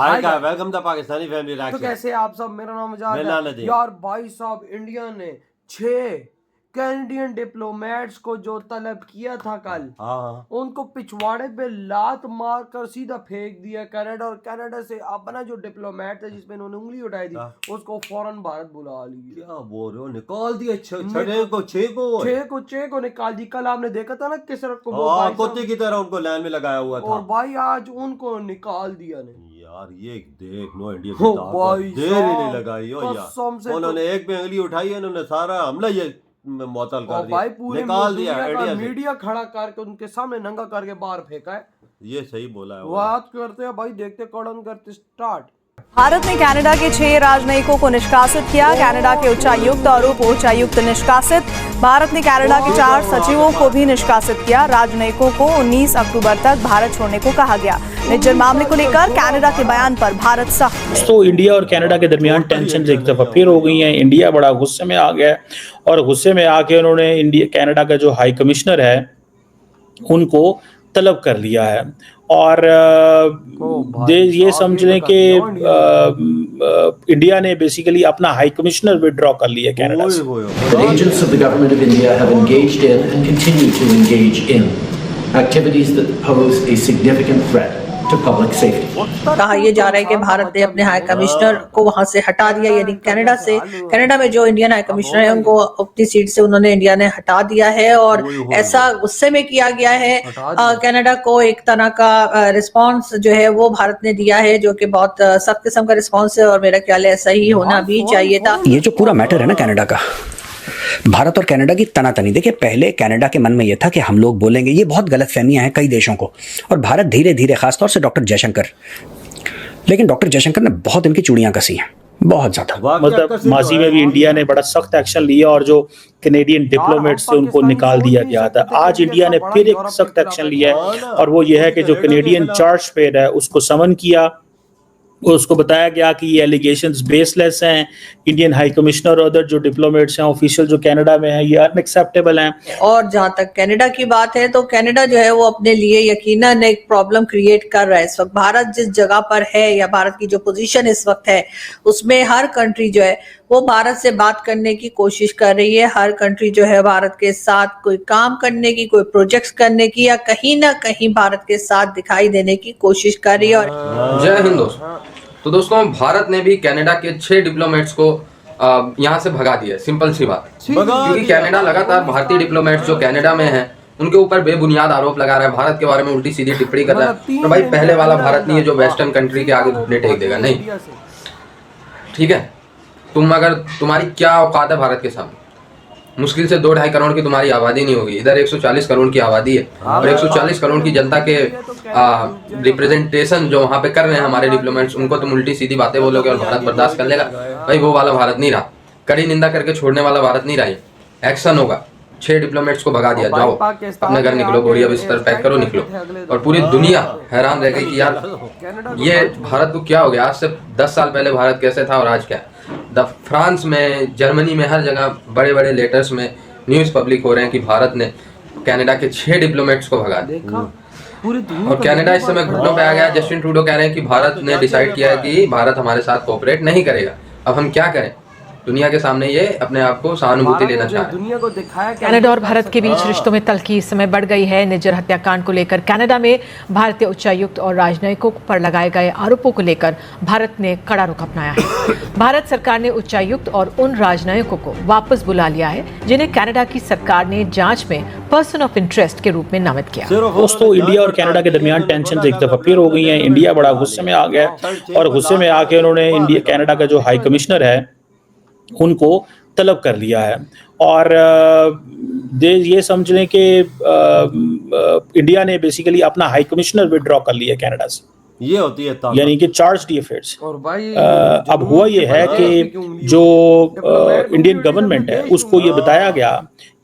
Hi guys, welcome the Pakistani family तो reaction. कैसे आप सब। मेरा नाम मेरा नाम आजाद है नदीम। यार। भाई साहब, इंडिया ने 6 कैनेडियन डिप्लोमेट्स को जो तलब किया था कल, हाँ उनको पिछवाड़े पे लात मार कर सीधा फेंक दिया कनाडा। और कनाडा से अपना जो डिप्लोमेट था जिसमें उन्होंने उंगली उठाई थी, हाँ। उसको फौरन भारत बुला लिया। क्या बोल रहे हो, निकाल दिया छह को निकाल दी। कल आपने देखा था ना किस को वो हाँ, भाई कुत्ते साहब, की तरह उनको लाइन में लगाया हुआ था। और भाई आज उनको निकाल दिया ने। यार ये देख लो, इंडिया हो की ताकत भाई देर ही नहीं साहब, लगाई हो कसम से यार। उन्होंने एक पे उंगली उठाई है, उन्होंने सारा हमला ये मुअत्तल कर और दिया, भाई पूरे निकाल दिया दुनिया का इंडिया से। मीडिया खड़ा करके उनके सामने नंगा करके बाहर फेंका है। ये सही बोला है। बात करते हैं भाई, देखते कड़न करते स्टार्ट। भारत ने कनाडा के 6 राजनयिकों को निष्कासित किया। कनाडा के उच्चायुक्त और उप उच्चायुक्त निष्कासित। भारत ने कनाडा के 4 सचिवों को भी निष्कासित किया। राजनयिकों को 19 अक्टूबर तक भारत छोड़ने को कहा गया। निज्जर मामले को लेकर कनाडा के बयान पर भारत सख्त। तो इंडिया और कनाडा के दरमियान टेंशन एक दफा फिर हो गई है। इंडिया बड़ा गुस्से में आ गया और गुस्से में आके उन्होंने कनाडा का जो हाई कमिश्नर है उनको तलब कर लिया है। और ये समझ लें कि इंडिया ने बेसिकली अपना हाई कमिश्नर विड्रॉ कर लिया कनाडा से। The agents of the government of India have engaged in and continue to engage in activities that pose a significant threat to public safety. कहा यह जा रहा है कि भारत ने अपने हाई कमिश्नर को वहां से हटा दिया, यानी कनाडा से। कनाडा में जो इंडियन हाई कमिश्नर है उनको अपनी सीट से उन्होंने इंडिया ने हटा दिया है और ऐसा गुस्से में किया गया है। कनाडा को एक तरह का रिस्पांस जो है वो भारत ने दिया है, जो कि बहुत सख्त किस्म का रिस्पांस है और मेरा ख्याल है ऐसा ही होना भी चाहिए था। ये जो पूरा मैटर है ना कनाडा का, भारत और कनाडा की तनातनी, देखिए पहले कनाडा के मन में यह था कि हम लोग बोलेंगे, ये बहुत गलतफहमियां हैं कई देशों को, और भारत धीरे धीरे, खासतौर से डॉक्टर जयशंकर, लेकिन डॉक्टर जयशंकर ने बहुत इनकी चूड़ियां कसी हैं, बहुत ज्यादा। मतलब माजी में भी इंडिया ने बड़ा सख्त एक्शन लिया और जो कैनेडियन डिप्लोमेट्स थे उनको निकाल दिया गया था। आज इंडिया ने फिर एक सख्त एक्शन लिया है और वो ये है कि जो कैनेडियन चार्जपेड है उसको समन किया। उसको बताया गया कि ये एलिगेशंस बेसलेस हैं। इंडियन हाई कमिश्नर और अदर जो डिप्लोमेट्स हैं, ऑफिशियल जो कनाडा में हैं, ये अनएक्सेप्टेबल हैं। और जहां तक कनाडा की बात है तो कनाडा जो है वो अपने लिए यकीनन एक प्रॉब्लम क्रिएट कर रहा है इस वक्त। भारत जिस जगह पर है या भारत की जो पोजीशन इस वक्त है उसमें हर कंट्री जो है वो भारत से बात करने की कोशिश कर रही है। हर कंट्री जो है भारत के साथ कोई काम करने की, कोई प्रोजेक्ट्स करने की, या कहीं ना कहीं भारत के साथ दिखाई देने की कोशिश कर रही है। और जय हिंद दोस्तों। तो दोस्तों, भारत ने भी कनाडा के 6 डिप्लोमेट्स को यहाँ से भगा दिया। सिंपल सी बात, क्योंकि कनाडा लगातार भारतीय डिप्लोमेट्स जो कनाडा में हैं उनके ऊपर बेबुनियाद आरोप लगा रहा है, भारत के बारे में उल्टी सीधी टिप्पणी कर रहा है। तो भाई पहले वाला भारत नहीं है जो वेस्टर्न कंट्री के आगे घुटने टेक देगा, नहीं। ठीक है, तुम्हारी क्या औकात है भारत के सामने? मुश्किल से 2-2.5 करोड़ की तुम्हारी आबादी नहीं होगी, इधर 140 करोड़ की आबादी है और 140 करोड़ की जनता के रिप्रेजेंटेशन जो वहाँ पे कर रहे हैं हमारे डिप्लोमेट्स, उनको तुम उल्टी सीधी बातें बोलोगे और भारत बर्दाश्त कर लेगा? भाई वो वाला भारत नहीं रहा, कड़ी निंदा करके छोड़ने वाला भारत नहीं रहा। एक्शन होगा। 6 डिप्लोमेट्स को भगा दिया, जाओ अपने घर निकलो, बोरिया बिस्तर पैक करो, निकलो। और पूरी दुनिया हैरान रह गई कि यार ये भारत को क्या हो गया। आज से 10 साल पहले भारत कैसे था और आज क्या। फ्रांस में, जर्मनी में, हर जगह बड़े बड़े लेटर्स में न्यूज़ पब्लिक हो रहे हैं कि भारत ने कनाडा के 6 डिप्लोमेट्स को भगा दिया। और कनाडा इस समय घुटनों पे आ गया। जस्टिन ट्रूडो कह रहे हैं कि भारत ने डिसाइड किया है कि भारत हमारे साथ कोऑपरेट नहीं करेगा। अब हम क्या करें? दुनिया के सामने ये अपने आप को सहानुभूति लेना चाहते हैं। कनाडा और भारत के बीच रिश्तों में तल्खी इस समय बढ़ गई है। निज्जर हत्याकांड को लेकर कनाडा में भारतीय उच्चायुक्त और राजनयिकों पर लगाए गए आरोपों को लेकर भारत ने कड़ा रुख अपनाया है। भारत सरकार ने उच्चायुक्त और उन राजनयिकों को वापस बुला लिया है जिन्हें कनाडा की सरकार ने जांच में पर्सन ऑफ इंटरेस्ट के रूप में नामित किया। दोस्तों, इंडिया और कनाडा के दरमियान टेंशन एक दफा फिर हो गई है। इंडिया बड़ा गुस्से में आ गया और गुस्से में आके उन्होंने कनाडा का जो हाई कमिश्नर है उनको तलब कर लिया है। और ये समझ लें कि इंडिया ने बेसिकली अपना हाई कमिश्नर विड्रॉ कर लिया कनाडा से। ये होती है यानी कि चार्ज डी अफेयर्स। और भाई अब हुआ ये है कि जो इंडियन गवर्नमेंट है उसको ये बताया गया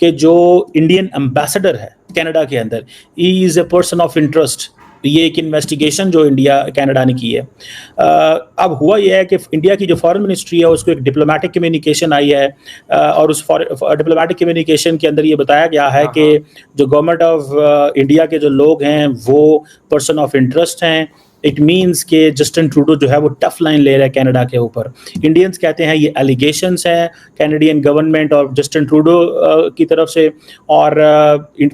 कि जो इंडियन एम्बेसडर है कनाडा के अंदर, he is a person of interest. ये एक इन्वेस्टिगेशन जो कनाडा ने की है। अब हुआ यह है कि इंडिया की जो फॉरेन मिनिस्ट्री है उसको एक डिप्लोमेटिक कम्युनिकेशन आई है और उस डिप्लोमेटिक कम्युनिकेशन के अंदर ये बताया गया है कि जो गवर्नमेंट ऑफ इंडिया के जो लोग हैं वो पर्सन ऑफ इंटरेस्ट हैं इट मीन्स कि जस्टिन ट्रूडो जो है वो टफ लाइन ले रहा है कनाडा के ऊपर। इंडियंस कहते हैं ये एलिगेशंस हैं कैनेडियन गवर्नमेंट और जस्टिन ट्रूडो की तरफ से, और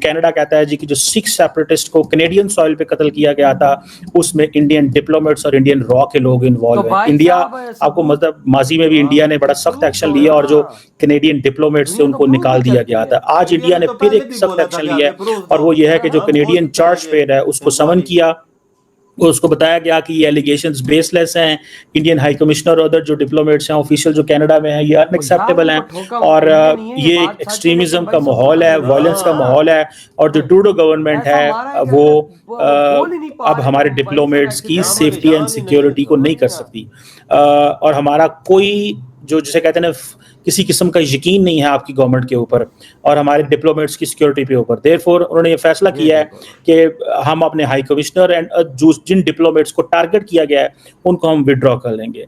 कनाडा कहता है जी कि जो 6 सेपरेटिस्ट को कैनेडियन सॉइल पे कत्ल किया गया था उसमें इंडियन डिप्लोमेट्स और इंडियन रॉ के लोग इन्वॉल्व हैं। इंडिया आपको मतलब माजी में भी इंडिया ने बड़ा सख्त एक्शन लिया और जो कैनेडियन डिप्लोमेट्स थे उनको निकाल दिया गया था। आज इंडिया ने फिर एक सख्त एक्शन लिया है और वो ये है कि जो कैनेडियन चार्ज पेड है उसको समन किया, उसको बताया गया कि ये एलिगेशंस बेसलेस हैं। इंडियन हाई कमिश्नर और अदर जो डिप्लोमेट्स हैं ऑफिशियल जो कनाडा में हैं ये अनएक्सेप्टेबल हैं और ये एक एक्सट्रीमिज्म का माहौल है, वायलेंस का माहौल है। और जो ट्रूडो गवर्नमेंट है वो अब हमारे डिप्लोमेट्स की सेफ्टी एंड सिक्योरिटी को नहीं कर सकती और हमारा कोई जो जिसे कहते हैं ना किसी किस्म का यकीन नहीं है आपकी गवर्नमेंट के ऊपर और हमारे डिप्लोमेट्स की सिक्योरिटी पे ऊपर। देयरफॉर उन्होंने ये फैसला किया है कि हम अपने हाई कमिश्नर एंड जो जिन डिप्लोमेट्स को टारगेट किया गया है उनको हम विड्रॉ कर लेंगे।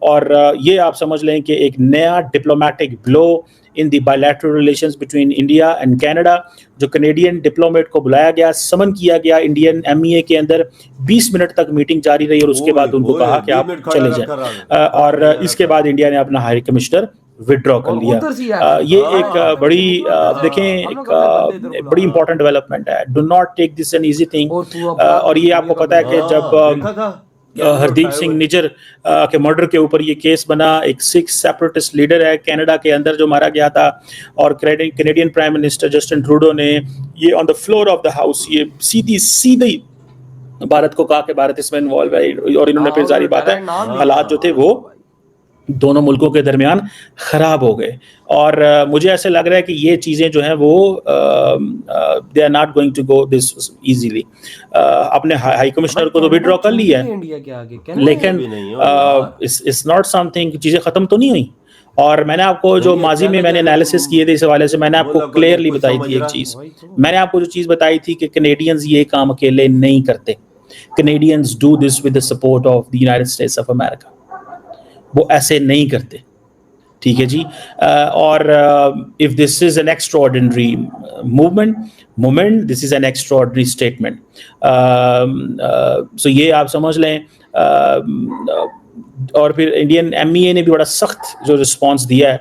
और ये आप समझ लें कि एक नया diplomatic blow in the bilateral relations between India and Canada. जो कनेडियन डिप्लोमेट को बुलाया गया, समन किया गया इंडियन एमईए के अंदर, 20 मिनट तक मीटिंग जारी रही और उसके बाद उनको कहा कि आप चले जाएं और इसके बाद इंडिया ने अपना हाई कमिश्नर विड्रॉ कर लिया। ये एक बड़ी देखें एक बड़ी इंपॉर्टेंट डेवलपमेंट है। Do not take this an easy thing. और ये आपको पता है कि जब हरदीप सिंह निज्जर के मर्डर के ऊपर ये केस बना, एक 6 सेपरेटिस्ट लीडर है कनाडा के अंदर जो मारा गया था और Canadian prime minister Justin Trudeau ने ये on the floor of the house ये सीधी भारत को कहा कि भारत इसमें इन्वॉल्व है और इन्होंने फिर जारी बात है हालात जो थे वो दोनों मुल्कों के दरमियान खराब हो गए। और मुझे ऐसे लग रहा है कि ये चीज़ें जो हैं वो they are not going to go this easily. अपने हाई कमिश्नर को तो विड्रॉ कर लिया है इंडिया के आगे, लेकिन इट्स नॉट समथिंग, चीज़ें ख़त्म तो नहीं हुई। और मैंने आपको जो माजी में मैंने एनालिसिस किए थे इस हवाले से मैंने आपको क्लियरली बताई थी एक चीज़। मैंने आपको जो चीज़ बताई थी कि कैनेडियंस ये काम अकेले नहीं करते। Canadians do this with the support of the United States of America. वो ऐसे नहीं करते, ठीक है जी। और if this is an extraordinary movement, this is an extraordinary statement. So ये आप समझ लें। और फिर इंडियन एमईए ने भी बड़ा सख्त जो रिस्पांस दिया है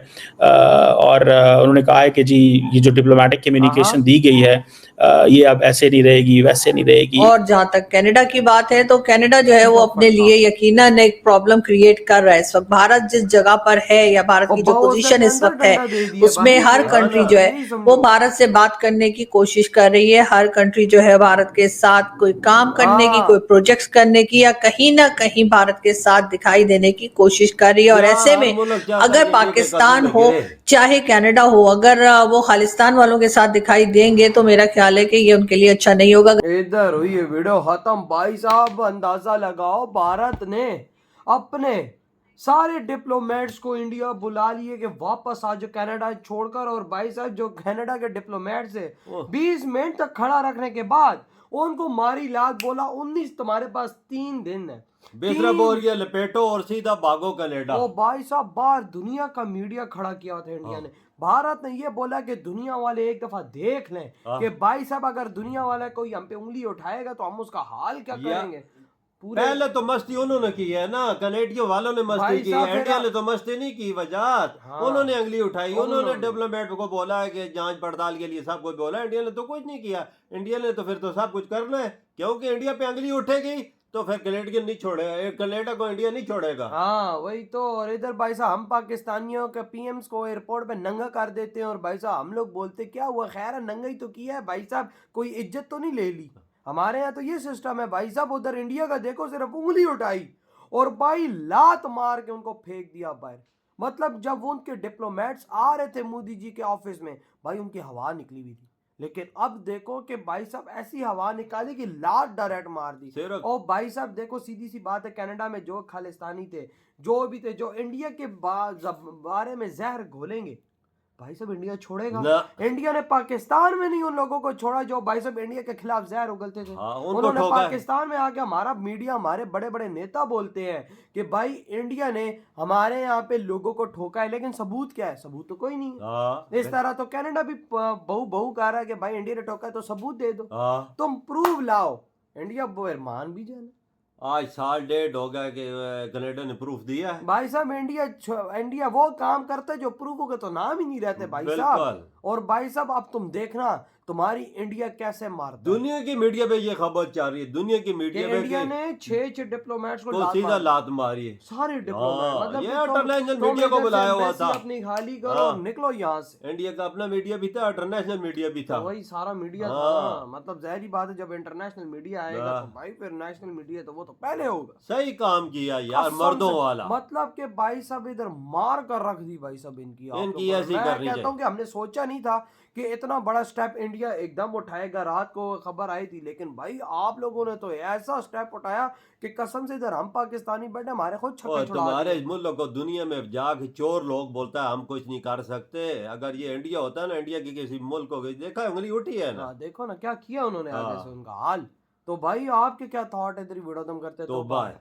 और उन्होंने कहा है कि जी ये जो डिप्लोमेटिक कम्युनिकेशन दी गई है ये अब ऐसे नहीं रहेगी, वैसे नहीं रहेगी। और जहाँ तक कनाडा की बात है तो कनाडा जो है वो अपने लिए यकीनन एक प्रॉब्लम क्रिएट कर रहा है इस वक्त। भारत जिस जगह पर है या भारत की जो पोजीशन इस वक्त है उसमें हर कंट्री जो है वो भारत से बात करने की कोशिश कर रही है। हर कंट्री जो है भारत के साथ कोई काम करने की, कोई प्रोजेक्ट्स करने की या कहीं ना कहीं भारत के साथ दिखाई देने की कोशिश कर रही है। और ऐसे में अगर पाकिस्तान हो चाहे कनाडा हो, अगर वो खालिस्तान वालों के साथ दिखाई देंगे तो मेरा ख्याल है कि ये उनके लिए अच्छा नहीं होगा। इधर हुई ये वीडियो खत्म। भाई साहब अंदाजा लगाओ, भारत ने अपने सारे डिप्लोमेट्स को इंडिया बुला लिए कि वापस आ जाओ कनाडा छोड़कर। और भाई साहब जो कनाडा के डिप्लोमेट्स है 20 मिनट तक खड़ा रखने के बाद उनको मारी लात, बोला 19 तुम्हारे पास 3 दिन है, बेसरा बोरिया लपेटो और सीधा भागो कनाडा। ओ भाई साहब बाहर दुनिया का मीडिया खड़ा किया था इंडिया ने। भारत ने ये बोला कि दुनिया वाले एक दफा देख लें कि भाई साहब अगर दुनिया वाला कोई हम पे उंगली उठाएगा तो हम उसका हाल क्या करेंगे। पहले तो मस्ती उन्होंने की है ना, कनेडियन वालों ने मस्ती की है, इंडिया ने तो मस्ती नहीं की। वजह उन्होंने उंगली उठाई, उन्होंने डिप्लोमेट को बोला है कि जांच पड़ताल के लिए सब कुछ बोला। इंडिया ने तो कुछ नहीं किया। इंडिया ने तो फिर तो सब कुछ करना है क्योंकि इंडिया पे उंगली उठेगी तो फिर कनेडियन नहीं छोड़ेगा, कनाडा को इंडिया नहीं छोड़ेगा। हाँ वही तो। और इधर भाई साहब हम पाकिस्तानियों के पीएम्स को एयरपोर्ट पे नंगा कर देते हैं और भाई साहब हम लोग बोलते क्या हुआ, खैर नंगा ही तो किया है भाई साहब, कोई इज्जत तो नहीं ले ली। हमारे यहाँ तो ये सिस्टम है भाई साहब। उधर इंडिया का देखो सिर्फ उंगली उठाई और भाई लात मार के उनको फेंक दिया बाहर। मतलब जब उनके डिप्लोमेट्स आ रहे थे मोदी जी के ऑफिस में भाई उनकी हवा निकली हुई थी, लेकिन अब देखो कि भाई साहब ऐसी हवा निकाली कि लात डायरेक्ट मार दी। और भाई साहब देखो सीधी सी बात है, कनाडा में जो खालिस्तानी थे जो भी थे जो इंडिया के बारे में जहर घोलेंगे भाई साहब इंडिया छोड़ेगा। इंडिया ने पाकिस्तान में नहीं उन लोगों को छोड़ा जो भाई साहब इंडिया के खिलाफ जहर उगलते थे। उन्होंने पाकिस्तान में आके हमारा मीडिया, हमारे बड़े बड़े नेता बोलते हैं कि भाई इंडिया ने हमारे यहाँ पे लोगों को ठोका है, लेकिन सबूत क्या है? सबूत तो कोई नहीं है। इस तरह तो कनाडा भी बहु कह रहा है कि भाई इंडिया ने ठोका है तो सबूत दे दो, तुम प्रूव लाओ। इंडिया मान भी जाना आज साल डेढ़ हो गया कि कनाडा ने प्रूफ दिया है। भाई साहब इंडिया वो काम करते जो प्रूफों के तो नाम ही नहीं रहते भाई साहब। बिल्कुल। और भाई साहब अब तुम देखना तुम्हारी इंडिया कैसे मारता है। दुनिया की मीडिया पे ये खबर चल रही है, दुनिया की कि मीडिया पे इंडिया कि ने 6 डिप्लोमेट्स को तो लात सीधा मारी। लात मारी है। सारे डिप्लोमेट हाँ, मतलब ये कि तुम इंटरनेशनल मीडिया को इधर से बुलाया हुआ embassy था। अपनी खाली करो हाँ। और निकलो यहाँ से। इंडिया का अपना मीडिया भी था, इंटरनेशनल मीडिया भी था। तो वही सारा मीडिया था हाँ। ना, मतलब जाहिर बात है जब इंटरनेशनल मीडिया आएगा हाँ। तो भाई फिर नेशनल मीडिया तो वो तो पहले होगा। सही काम किया यार, कसम मर्दों से, वाला। मतलब कि भाई साहब इधर मार कर रख दी भाई साहब इनकी आप इनकी लोगों ने। ऐसी मैं करनी कहता चाहिए। हूँ कि हमने सोचा नहीं था कि इतना बड़ा स्टेप इंडिया एकदम उठाएगा। रात को खबर आई थी, लेकिन भाई आप लोगों ने तो ऐसा स्टेप उठाया कि कसम से इधर हम पाकिस्तानी बैठे हमारे खुद छक्के और छुड़ा तुम्हारे दिए। मुल्क को दुनिया में जाके चोर लोग बोलता है हम कुछ नहीं कर सकते। अगर ये इंडिया होता है ना, इंडिया की किसी मुल्क को देखा उंगली उठी है ना। हाँ देखो ना क्या किया उन्होंने आगे हाँ। से उनका हाल। तो भाई आपके क्या थॉट है इधर वीडियो तुम करते तो बाय।